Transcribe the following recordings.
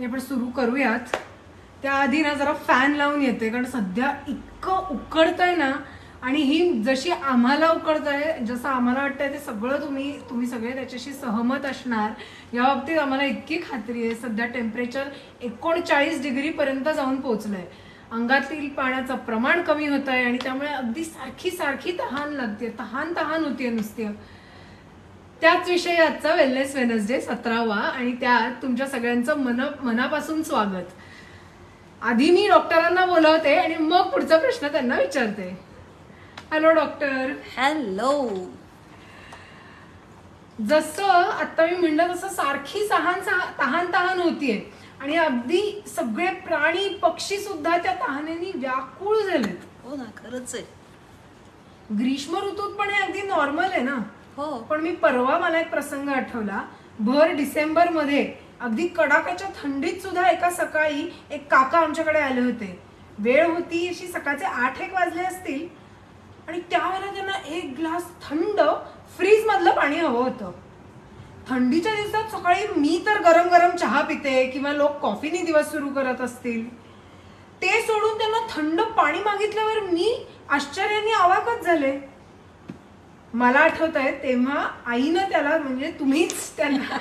आपण सुरू करूयात. त्याआधी ना जरा फॅन लावून येते, कारण सध्या इतकं उकडतंय ना. आणि ही जशी आम्हाला उकडतंय, जसं आम्हाला वाटतंय ते सगळं तुम्ही सगळे त्याच्याशी सहमत असणार. या बाबतीत आम्हाला इतकी खात्री आहे. सध्या टेम्परेचर 39 डिग्रीपर्यंत जाऊन पोहोचलंय. अंगातील पाण्याचं प्रमाण कमी होत आहे आणि त्यामुळे अगदी सारखी सारखी तहान लागते. तहान होतीये नुसती. त्याच विषयी आजचा वेलनेस वेनसडे 17वा आणि त्यात तुमच्या सगळ्यांचं मनापासून स्वागत. आधी मी डॉक्टरांना बोलवते आणि मग पुढचा प्रश्न त्यांना विचारते. Hello doctor. हॅलो. जसं आता मी म्हणलं तसं सारखी तहान होतीये आणि अगदी सगळे प्राणी पक्षी सुद्धा त्या तहानेनी व्याकुळ झालेत. हो ना, खरंच आहे. ग्रीष्म ऋतूत पण हे अगदी नॉर्मल आहे ना. हो. पण मी परवा मला एक प्रसंग आठवला. भर डिसेंबर मध्ये अगदी कडाक्याच्या थंडीत सुद्धा एका सकाळी एक काका आमच्याकडे आले होते. वेळ होती अशी सकाळचे 8-1 वाजले असतील आणि त्यावेळेला त्यांना एक ग्लास थंड फ्रीज मधलं पाणी हवं होतं. थंडीच्या दिवसात सकाळी मी तर गरम गरम चहा पिते किंवा लोक कॉफीने दिवस सुरू करत असतील. ते सोडून त्यांना थंड पाणी मागितल्यावर मी आश्चर्याने अवाकच झाले. मला आठवतंय तेव्हा आईनं त्याला, म्हणजे तुम्हीच त्यांना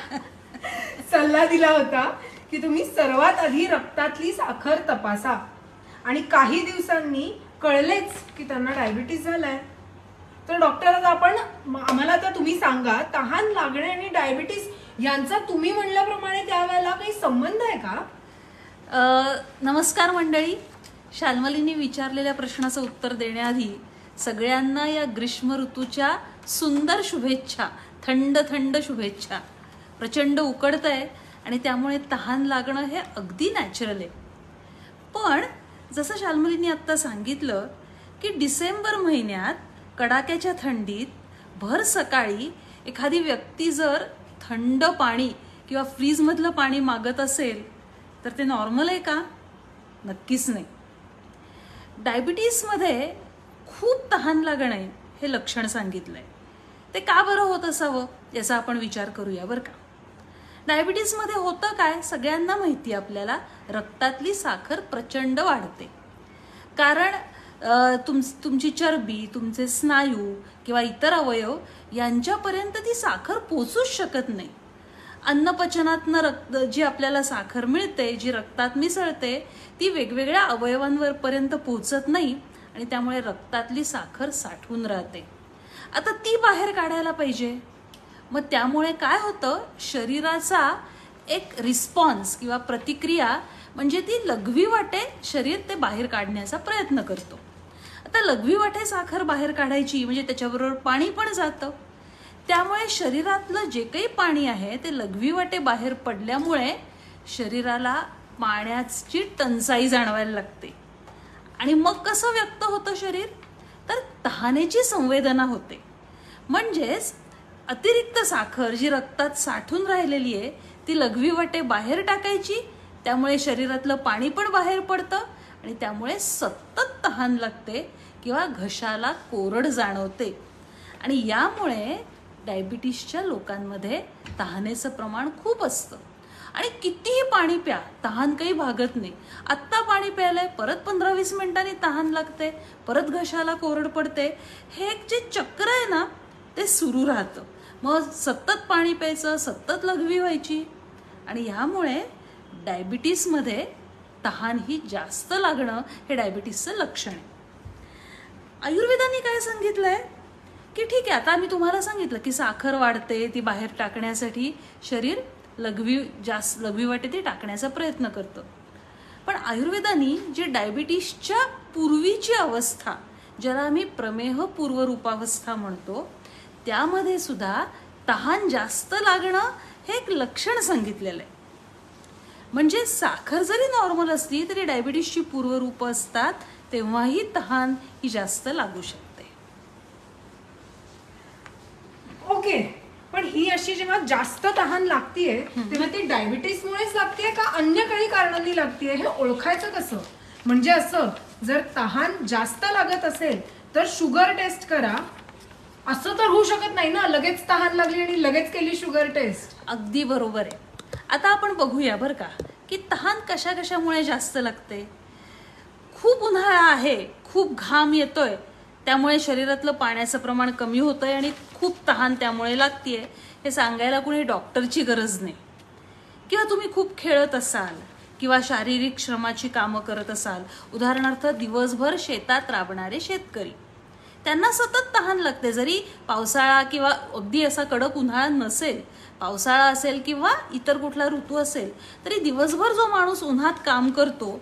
सल्ला दिला होता की तुम्ही सर्वात आधी रक्तातली साखर तपासा. आणि काही दिवसांनी कळलेच की त्यांना डायबिटीस झालाय. तर डॉक्टर आम्हाला आता तुम्ही सांगा, तहान लागणे आणि डायबिटीस यांचा तुम्ही म्हणल्याप्रमाणे त्यावेळेला काही संबंध आहे का? नमस्कार मंडळी. शाल्मलीने विचारलेल्या प्रश्नाचं उत्तर देण्याआधी सगळ्यांना या ग्रीष्म ऋतूच्या सुंदर शुभेच्छा, थंड थंड शुभेच्छा. प्रचंड उकडतंय आणि त्यामुळे तहान लागणं हे अगदी नॅचरल आहे. पण जसं शाल्मलीने आत्ता सांगितलं की डिसेंबर महिन्यात कडाक्याच्या थंडीत भर सकाळी एखादी व्यक्ती जर थंड पाणी किंवा फ्रीजमधलं पाणी मागत असेल तर ते नॉर्मल आहे का? नक्कीच नाही. डायबिटीसमध्ये खूप तहान लागणे हे लक्षण सांगितलंय. ते का बरं होत असावं याचा आपण विचार करूया बरं का. डायबिटीसमध्ये होतं काय, सगळ्यांना माहिती आहे आपल्याला. रक्तातली साखर प्रचंड वाढते. कारण तुमची चरबी, तुमचे स्नायू किंवा इतर अवयव यांच्यापर्यंत ती साखर पोचूच शकत नाही. अन्नपचनातनं जी आपल्याला साखर मिळते, जी रक्तात मिसळते, ती वेगवेगळ्या अवयवांवरपर्यंत पोचत नाही आणि त्यामुळे रक्तातली साखर साठून राहते. आता ती बाहेर काढायला पाहिजे. मग त्यामुळे काय होतं, शरीराचा एक रिस्पॉन्स किंवा प्रतिक्रिया म्हणजे ती लघवी वाटे शरीर ते बाहेर काढण्याचा प्रयत्न करतो. आता लघवी वाटे साखर बाहेर काढायची म्हणजे त्याच्याबरोबर पाणी पण जातं. त्यामुळे शरीरातलं जे काही पाणी आहे ते लघवी वाटे बाहेर पडल्यामुळे शरीराला पाण्याची टंचाई जाणवायला लागते. आणि मग कसं व्यक्त होतं शरीर, तर तहानेची संवेदना होते. म्हणजेच अतिरिक्त साखर जी रक्तात साठून राहिलेली आहे ती लघवी वाटे बाहेर टाकायची. त्यामुळे शरीरातलं पाणी पण बाहेर पडतं आणि त्यामुळे सतत तहान लागते किंवा घशाला कोरड जाणवते. आणि यामुळे डायबिटीसच्या लोकांमध्ये तहानेचं प्रमाण खूप असतं. आणि कितीही पाणी प्या, तहान काही भागत नाही. आत्ता पाणी प्यायलंय, परत 15-20 मिनिटांनी तहान लागते, परत घशाला कोरड पडते. हे एक जे चक्र आहे ना ते सुरू राहतं. मग सतत पाणी प्यायचं, सतत लघवी व्हायची आणि ह्यामुळे डायबिटीसमध्ये तहान ही जास्त लागणं हे डायबिटीसचं लक्षण आहे. आयुर्वेदाने काय सांगितलंय की ठीक आहे, आता मी तुम्हाला सांगितलं की साखर वाढते, ती बाहेर टाकण्यासाठी शरीर लघवी वाटे ती टाकण्याचा प्रयत्न करतं. पण आयुर्वेदाने जी डायबिटीसच्या पूर्वीची अवस्था, ज्याला आम्ही प्रमेह पूर्वरूपावस्था म्हणतो, त्यामध्ये सुद्धा तहान जास्त लागणं हे एक लक्षण सांगितलेलं आहे. म्हणजे साखर जरी नॉर्मल असली तरी डायबिटीसची पूर्वरूप असतात, तेव्हाही तहान ही जास्त लागू शकते. ओके, पण ही अशी जेव्हा जास्त तहान लागतीये तेव्हा ती डायबिटीसमुळेच लागतीये का अन्य काही कारणांनी लागतीये हे ओळखायचं कसं? म्हणजे असं, जर तहान जास्त लागत असेल तर शुगर टेस्ट करा, असं तर होऊ शकत नाही ना. लगेच तहान लागली आणि लगेच केली शुगर टेस्ट. अगदी बरोबर आहे. आता आपण बघूया बरं का की तहान कशा कशामुळे जास्त लागते. खूप उन्हाळा आहे, खूप घाम येतोय, त्यामुळे शरीरातलं पाण्याचं प्रमाण कमी होतंय आणि खूप तहान त्यामुळे लागतीये हे सांगायला कुणी डॉक्टरची गरज नाही. किंवा तुम्ही खूप खेळत असाल किंवा शारीरिक श्रमाची कामं करत असाल, उदाहरणार्थ दिवसभर शेतात राबणारे शेतकरी, त्यांना सतत तहान लागते. जरी पावसाळा किंवा अगदी असा कडक उन्हाळा नसेल, पावसाळा असेल किंवा इतर कुठला ऋतू असेल, तरी दिवसभर जो माणूस उन्हात काम करतो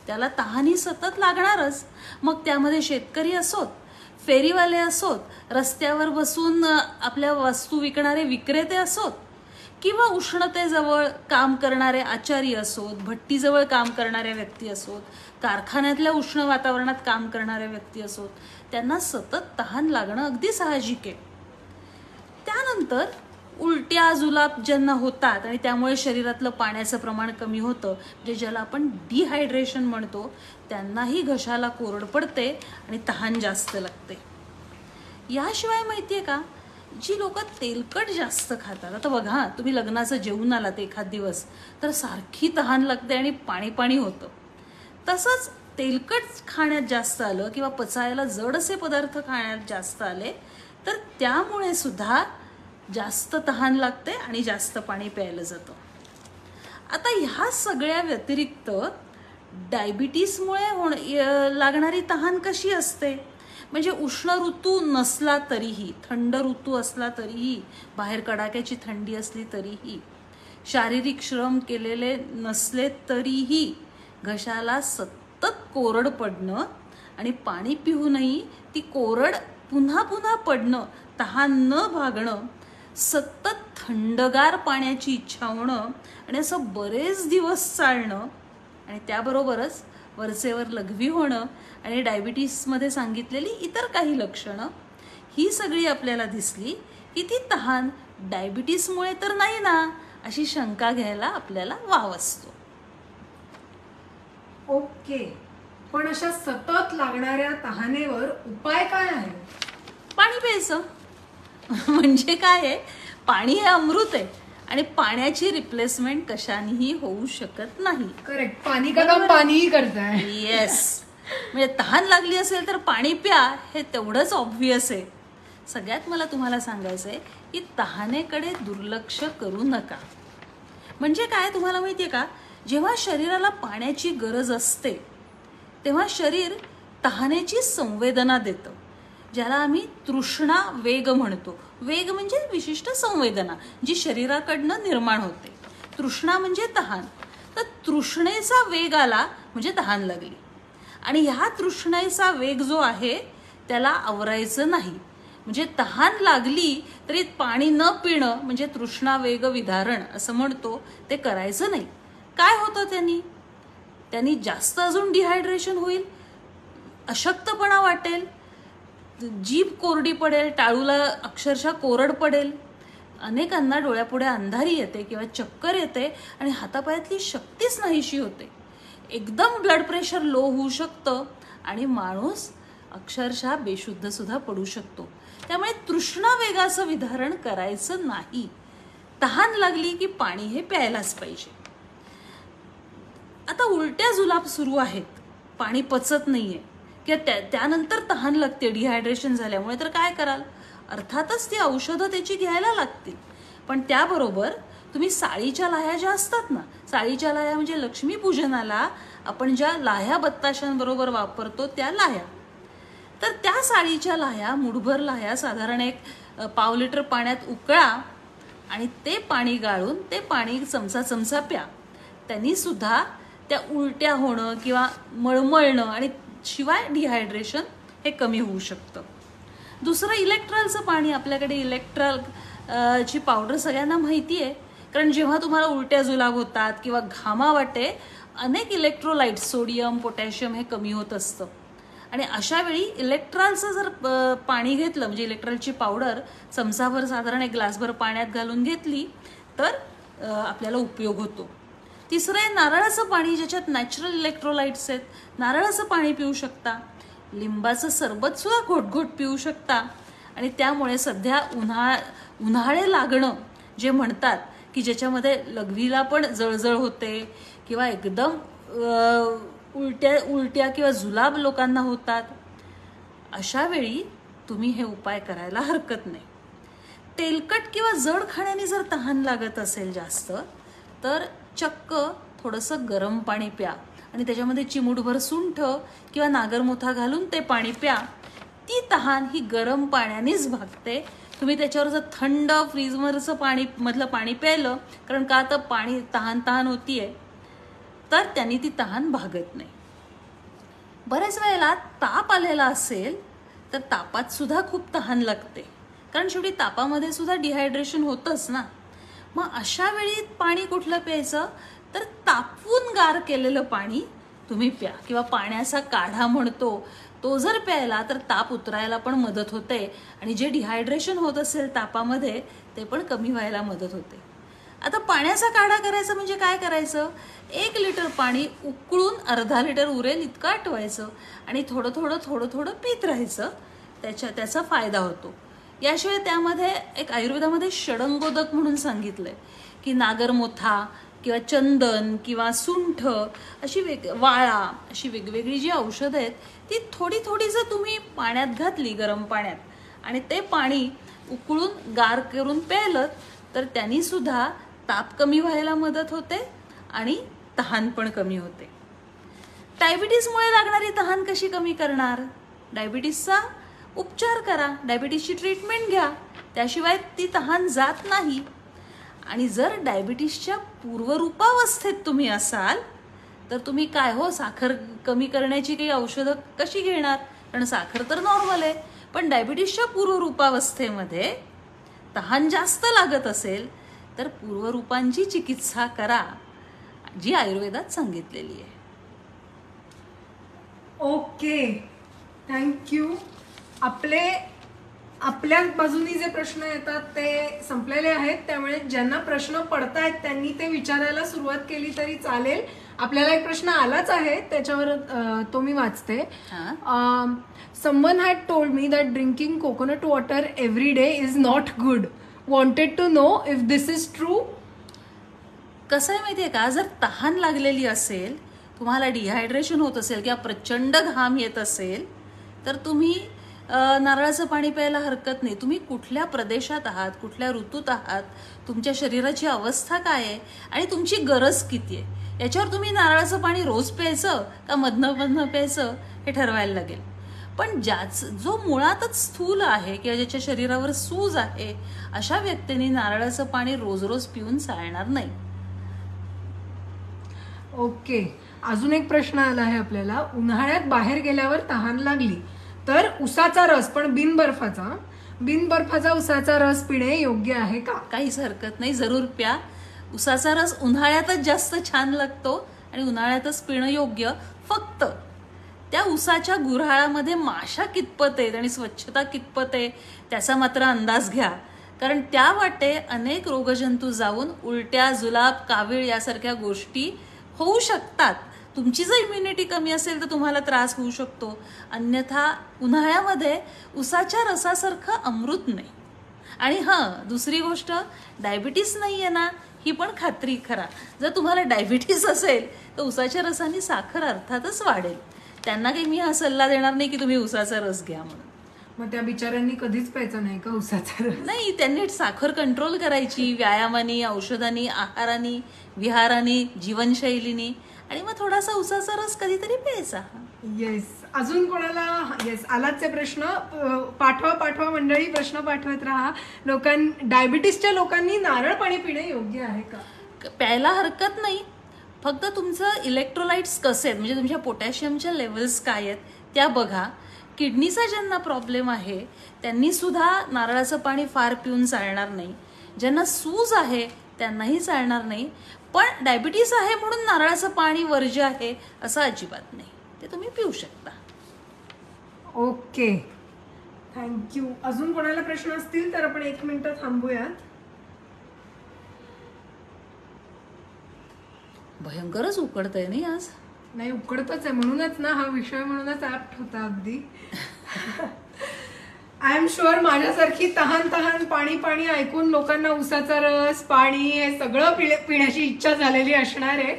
त्याला तहान ही सतत लागणारच. मग त्यामध्ये शेतकरी असोत, फेरीवाले असोत, रस्त्यावर बसून आपल्या वस्तू विकणारे विक्रेते असोत, किंवा उष्णतेजवळ काम करणारे आचारी असोत, भट्टीजवळ काम करणाऱ्या व्यक्ती असोत, कारखान्यातल्या उष्ण वातावरणात काम करणाऱ्या व्यक्ती असोत, त्यांना सतत तहान लागणं अगदी साहजिक आहे. त्यानंतर उलट्या जुलाब ज्यांना होतात आणि त्यामुळे शरीरातलं पाण्याचं प्रमाण कमी होतं, म्हणजे ज्याला आपण डिहायड्रेशन म्हणतो, त्यांनाही घशाला कोरड पडते आणि तहान जास्त लागते. याशिवाय माहितीये का, जी लोक तेलकट जास्त खातात, आता बघा तुम्ही लग्नाचं जेवून आलात एखाद दिवस तर सारखी तहान लागते आणि पाणी पाणी होतं. तसंच तेलकट खाण्यात जास्त आलं किंवा पचायला जड असे पदार्थ खाण्यात जास्त आले तर त्यामुळे सुद्धा जास्त तहान लागते आणि जास्त पाणी प्यायलं जातं. आता ह्या सगळ्या व्यतिरिक्त डायबिटीसमुळे लागणारी तहान कशी असते, म्हणजे उष्ण ऋतू नसला तरीही, थंड ऋतू असला तरीही, बाहेर कडाक्याची थंडी असली तरीही, शारीरिक श्रम केलेले नसले तरीही घशाला सतत कोरड पडणं आणि पाणी पिऊनही ती कोरड पुन्हा पुन्हा पडणं, तहान न भागणं, सतत थंडगार पाण्याची इच्छा होणं आणि असं बरेच दिवस चालणं आणि त्याबरोबरच वरचेवर लघवी होणं आणि डायबिटीसमध्ये सांगितलेली इतर काही लक्षणं, ही सगळी आपल्याला दिसली की ती तहान डायबिटीसमुळे तर नाही ना, अशी शंका घ्यायला आपल्याला वाव असतो. ओके, पण अशा सतत लागणाऱ्या तहानेवर उपाय काय आहे? पाणी प्यायचं. म्हणजे काय आहे, पाणी हे अमृत आहे आणि पाण्याची रिप्लेसमेंट कशानेही होऊ शकत नाही. करेक्ट, पाणी का काम पाणीही करताय. येस, म्हणजे तहान लागली असेल तर पाणी प्या, हे तेवढंच ऑब्व्हियस आहे. सगळ्यात मला तुम्हाला सांगायचं आहे की तहानेकडे दुर्लक्ष करू नका. म्हणजे काय तुम्हाला माहितीये का, जेव्हा शरीराला पाण्याची गरज असते तेव्हा शरीर तहानेची संवेदना देतं, ज्याला आम्ही तृष्णा वेग म्हणतो. वेग म्हणजे विशिष्ट संवेदना जी शरीराकडनं निर्माण होते. तृष्णा म्हणजे तहान. तर तृष्णेचा वेग आला म्हणजे तहान लागली आणि ह्या तृष्णेचा वेग जो आहे त्याला आवरायचं नाही. म्हणजे तहान लागली तरी पाणी न पिणं म्हणजे तृष्णा वेग विधारण असं म्हणतो, ते करायचं नाही. काय होतं त्यांनी जास्त अजून डिहायड्रेशन होईल, अशक्तपणा वाटेल, जीभ कोरडी पडेल, टाळूला अक्षरशः कोरड पडेल, अनेकांना डोळ्यापुढे अंधारी येते किंवा चक्कर येते आणि हातापायातली शक्तीच नाहीशी होते. एकदम ब्लड प्रेशर लो होऊ शकतं आणि माणूस अक्षरशः बेशुद्ध सुद्धा पडू शकतो. त्यामुळे तृष्णा वेगाचं विधारण करायचं नाही. तहान लागली की पाणी हे प्यायलाच पाहिजे. आता उलट्या जुलाब सुरू आहेत, पाणी पचत नाहीये किंवा त्यानंतर तहान लागते डिहायड्रेशन झाल्यामुळे, तर काय कराल? अर्थातच ती औषधं त्याची घ्यायला लागतील, पण त्याबरोबर तुम्ही साळीच्या लाह्या ज्या असतात ना, साळीच्या लाह्या म्हणजे लक्ष्मीपूजनाला आपण ज्या लाह्या बत्ताशांबरोबर वापरतो त्या लाह्या, तर त्या साळीच्या लाह्या, मुठभर लाह्या साधारण एक पाव लिटर पाण्यात उकळा आणि ते पाणी गाळून ते पाणी चमचा प्या. त्यांनी सुद्धा त्या उलट्या होणं किंवा मळमळणं आणि शिवाय डिहायड्रेशन हे कमी होऊ शकतं. दुसरं इलेक्ट्रॉलचं पाणी. आपल्याकडे इलेक्ट्रॉल ची पावडर सगळ्यांना माहिती आहे, कारण जेव्हा तुम्हाला उलट्या जुलाब होतात किंवा घामा वाटे, अनेक इलेक्ट्रोलाइट सोडियम पोटॅशियम हे कमी होत असतं आणि अशा वेळी इलेक्ट्रॉलचं जर पाणी घेतलं, म्हणजे इलेक्ट्रॉलची पावडर चमचाभर साधारण एक ग्लासभर पाण्यात घालून घेतली तर आपल्याला उपयोग होतो. तिसरं आहे नारळाचं पाणी, ज्याच्यात नॅचरल इलेक्ट्रोलाइट्स आहेत. नारळाचं पाणी पिऊ शकता, लिंबाचं सरबत सुद्धा घोटघोट पिऊ शकता आणि त्यामुळे सध्या उन्हाळे लागणं जे म्हणतात की ज्याच्यामध्ये लघवीला पण जळजळ होते किंवा एकदम उलट्या किंवा जुलाब लोकांना होतात, अशा वेळी तुम्ही हे उपाय करायला हरकत नाही. तेलकट किंवा जड खाण्याने जर तहान लागत असेल जास्त, तर चक्क थोडंसं गरम पाणी प्या आणि त्याच्यामध्ये चिमूटभर सुंठ किंवा नागरमोथा घालून ते पाणी प्या. ती तहान ही गरम पाण्यानेच भागते. तुम्ही त्याच्यावर जर थंड फ्रीजवरचं मधलं पाणी प्यायलं, कारण का तर पाणी तहान होतीये, तर त्यांनी ती तहान भागत नाही. बऱ्याच वेळेला ताप आलेला असेल तर तापात सुद्धा खूप तहान लागते, कारण शेवटी तापामध्ये सुद्धा डिहायड्रेशन होतंच ना. मग अशा वेळी पाणी कुठलं प्यायचं, तर तापवून गार केलेलं पाणी तुम्ही प्या, किंवा पाण्याचा काढा म्हणतो तो जर प्यायला तर ताप उतरायला पण मदत होते आणि जे डिहायड्रेशन होत असेल तापामध्ये ते पण कमी व्हायला मदत होते. आता पाण्याचा काढा करायचा म्हणजे काय करायचं, 1 लिटर पाणी उकळून अर्धा लिटर उरेल इतकं आटवायचं आणि थोडं थोडं पीत राहायचं. त्याचा फायदा होतो. याशिवाय त्यामध्ये एक आयुर्वेदामध्ये षडंगोदक म्हणून सांगितलंय की नागरमोथा किंवा चंदन किंवा सुंठ अशी वाळा अशी वेगवेगळी जी औषधं आहेत ती थोडी जर तुम्ही पाण्यात घातली, गरम पाण्यात, आणि ते पाणी उकळून गार करून प्यायलं, तर त्यांनी सुद्धा ताप कमी व्हायला मदत होते आणि तहान पण कमी होते. डायबिटीसमुळे लागणारी तहान कशी कमी करणार? डायबिटीसचा उपचार करा, डायबिटीसची ट्रीटमेंट घ्या, त्याशिवाय ती तहान जात नाही. आणि जर डायबिटीसच्या पूर्वरूपावस्थेत तुम्ही असाल तर तुम्ही काय हो, साखर कमी करण्याची काही औषधं कशी घेणार, कारण साखर तर नॉर्मल आहे. पण डायबिटीसच्या पूर्वरूपावस्थेमध्ये तहान जास्त लागत असेल तर पूर्वरूपांची चिकित्सा करा, जी आयुर्वेदात सांगितलेली आहे. Okay, thank you. आपल्या बाजूनी जे प्रश्न येतात ते संपलेले आहेत, त्यामुळे ज्यांना प्रश्न पडतायत त्यांनी ते विचारायला सुरुवात केली तरी चालेल. आपल्याला एक प्रश्न आलाच आहे, त्याच्यावर तो मी वाचते. Someone had told me that drinking coconut water every day is not good. Wanted to know if this is true. कसं आहे माहितीये का, जर तहान लागलेली असेल, तुम्हाला डिहायड्रेशन होत असेल किंवा प्रचंड घाम येत असेल, तर तुम्ही नारळाचं पाणी प्यायला हरकत नाही. तुम्ही कुठल्या प्रदेशात आहात, कुठल्या ऋतूत आहात, तुमच्या शरीराची अवस्था काय आहे आणि तुमची गरज किती आहे, याच्यावर तुम्ही नारळाचं पाणी रोज प्यायचं का मधनं प्यायचं हे ठरवायला लागेल. पण जो मुळातच स्थूल आहे किंवा ज्याच्या शरीरावर सूज आहे, अशा व्यक्तींनी नारळाचं पाणी रोज पिऊन चालणार नाही. ओके, अजून एक प्रश्न आला आहे आपल्याला. उन्हाळ्यात बाहेर गेल्यावर तहान लागली तर उसाचा रस, पण बिनबर्फाचा उसाचा रस पिणे योग्य आहे का? काहीच हरकत नाही, जरूर प्या. उसाचा रस उन्हाळ्यातच जास्त छान लागतो आणि उन्हाळ्यातच पिणं योग्य. फक्त त्या उसाच्या गुऱ्हाळामध्ये माशा कितपत आहेत आणि स्वच्छता कितपत आहे त्याचा मात्र अंदाज घ्या, कारण त्या वाटे अनेक रोगजंतू जाऊन उलट्या, जुलाब, कावीळ यासारख्या गोष्टी होऊ शकतात. तुमची जर इम्युनिटी कमी असेल तर तुम्हाला त्रास होऊ शकतो. अन्यथा उन्हाळ्यामध्ये उसाच्या रसासारखं अमृत नाही. आणि दुसरी गोष्ट, डायबिटीस नाहीये ना, ही पण खात्री करा. जर तुम्हाला डायबिटीस असेल तर उसाच्या रसाने साखर अर्थातच वाढेल. त्यांना काही मी हा सल्ला देणार नाही की तुम्ही उसाचा रस घ्या म्हणून. मग त्या बिचाऱ्यांनी कधीच प्यायचं नाही का उसाचा रस? नाही, त्यांनी साखर कंट्रोल करायची व्यायामानी, औषधांनी, आहारानी, विहारानी, जीवनशैलीनी, आणि मग थोडासा उसाचा रस कधीतरी प्यायचा. येस. अजून कोणाला? येस, आलाच प्रश्न. पाठवा मंडळी, प्रश्न पाठवत राहा. डायबिटीसच्या लोकांनी नारळ पाणी पिणे योग्य आहे का? प्यायला हरकत नाही, फक्त तुमचं इलेक्ट्रोलाइट्स कसे आहेत, म्हणजे तुमच्या पोटॅशियमच्या लेवल्स काय आहेत त्या बघा. किडनीचा ज्यांना प्रॉब्लेम आहे त्यांनी सुद्धा नारळाचं पाणी फार पिऊन चालणार नाही. ज्यांना सूज आहे त्यांनाही चालणार नाही. पण डायबिटीस आहे म्हणून नारळाचं पाणी वर्ज्य आहे असं अजिबात नाही, ते तुम्ही पिऊ शकता. Okay, thank you. अजून कोणाला प्रश्न असतील तर आपण 1 मिनिट थांबूयात. भयंकरच उकडतंय नाही आज? नाही, उकडतच आहे, म्हणूनच ना हा विषय म्हणूनच ऍप्ट होता अगदी. आय एम शुअर माझ्यासारखी तहान पाणी ऐकून लोकांना उसाचा रस, पाणी हे सगळं पिण्याची इच्छा झालेली असणार आहे.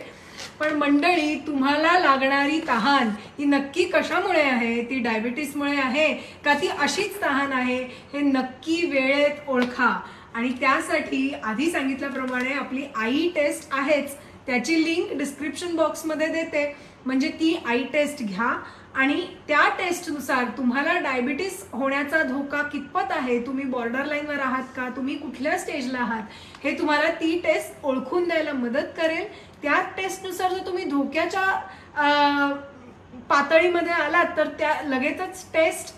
पण मंडळी, तुम्हाला लागणारी तहान ही नक्की कशामुळे आहे? ती डायबिटीसमुळे आहे का ती अशीच तहान आहे? हे नक्की वेळेत ओळखा. आणि त्यासाठी आधी सांगितल्याप्रमाणे आपली आई टेस्ट आहेच, त्याची लिंक डिस्क्रिप्शन बॉक्समध्ये देते. म्हणजे ती आई टेस्ट घ्या आणि त्या टेस्टनुसार तुम्हाला डायबिटीस होण्याचा धोका कितपत आहे, तुम्ही बॉर्डर लाईनवर आहात का, तुम्ही कुठल्या स्टेजला आहात, हे तुम्हाला ती टेस्ट ओळखून द्यायला मदत करेल. त्या टेस्टनुसार जर तुम्ही धोक्याच्या पातळीमध्ये आलात तर त्या लगेचच टेस्ट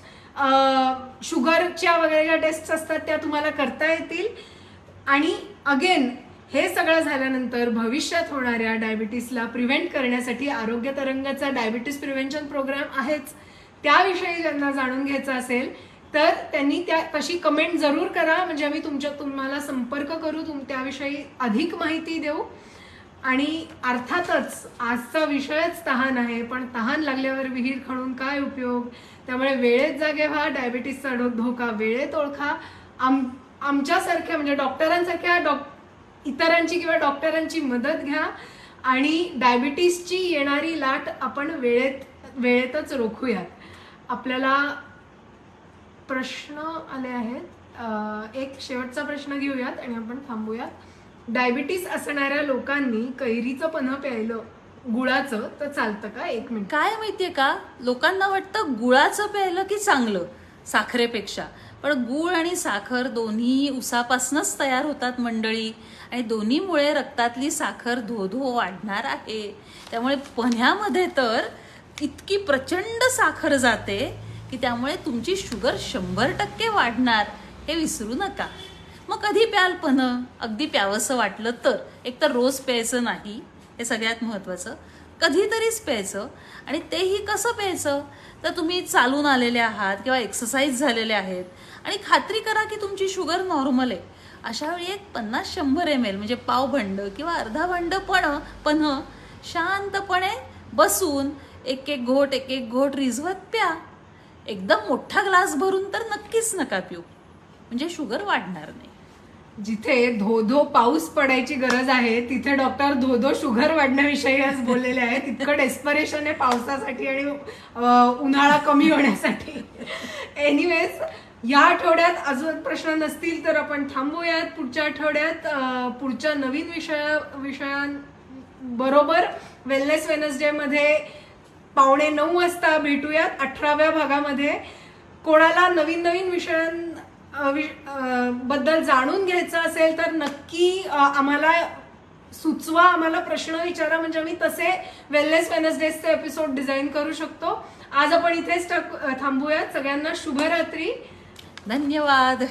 शुगरच्या वगैरे ज्या टेस्ट असतात त्या तुम्हाला करता येतील. आणि अगेन हे सगळं झाल्यानंतर भविष्यात होणाऱ्या डायबिटीसला प्रिव्हेंट करण्यासाठी आरोग्य तरंगाचा डायबिटीस प्रिव्हेंशन प्रोग्राम आहेच. त्याविषयी ज्यांना जाणून घ्यायचं असेल तर त्यांनी त्या तशी कमेंट जरूर करा, म्हणजे आम्ही तुम्हाला संपर्क करू, त्याविषयी अधिक माहिती देऊ. आणि अर्थातच आजचा विषयच तहान आहे, पण तहान लागल्यावर विहीर खणून काय उपयोग. त्यामुळे वेळेत जागे व्हा, डायबिटीसचा धोका वेळेत ओळखा. आमच्यासारख्या म्हणजे डॉक्टरांसारख्या इतरांची किंवा डॉक्टरांची मदत घ्या आणि डायबिटीसची येणारी लाट आपण वेळेतच रोखूयात. आपल्याला प्रश्न आले आहेत, एक शेवटचा प्रश्न घेऊयात आणि आपण थांबूयात. डायबिटीस असणाऱ्या लोकांनी कैरीचं पन्ह प्यायलं गुळाचं तर चालतं का? 1 मिनिट. काय माहितीये का, लोकांना वाटतं गुळाचं प्यायलं की चांगलं साखरेपेक्षा, पण गुळ आणि साखर दोन्ही उसापासूनच तयार होतात मंडळी, आणि दोन्हीमुळे रक्तातली साखर धो वाढणार आहे. त्यामुळे पन्ह्यामध्ये तर इतकी प्रचंड साखर जाते की त्यामुळे तुमची शुगर 100% वाढणार, हे विसरू नका. मग कधी प्याल पन्ह? अगदी प्यावंसं वाटलं तर. एक तर रोज प्यायचं नाही, हे सगळ्यात महत्वाचं, कधीतरीच प्यायचं. आणि तेही कसं प्यायचं, तर तुम्ही चालून आलेले आहात किंवा एक्सरसाइज झालेले आहेत आणि खात्री करा की तुमची शुगर नॉर्मल आहे. अशा वेळी एक 50-100 ml म्हणजे पावभंड किंवा अर्धा भंड पन्ह शांतपणे बसून एक एक घोट रिझवत प्या. एकदम मोठा ग्लास भरून तर नक्कीच नका पिऊ, म्हणजे शुगर वाढणार नाही. जिथे धो पाऊस पडायची गरज आहे तिथे डॉक्टर धो शुगर वाढण्याविषयी आज बोललेले आहेत. इतकं डेस्परेशन आहे पावसासाठी आणि उन्हाळा कमी होण्यासाठी. एनिवेज, या आठवड्यात अजून प्रश्न नसतील तर आपण थांबूयात. पुढच्या आठवड्यात पुढच्या नवीन विषयांबरोबर वेलनेस वेनसडे मध्ये 8:45 वाजता भेटूयात 18व्या भागामध्ये. कोणाला नवीन विषयांबद्दल जाणून घ्यायचं असेल तर नक्की आम्हाला सुचवा, आम्हाला प्रश्न विचारा, म्हणजे आम्ही तसे वेलनेस वेनसडेचे एपिसोड डिझाईन करू शकतो. आज आपण इथेच थांबूयात. सगळ्यांना शुभरात्री. धन्यवाद.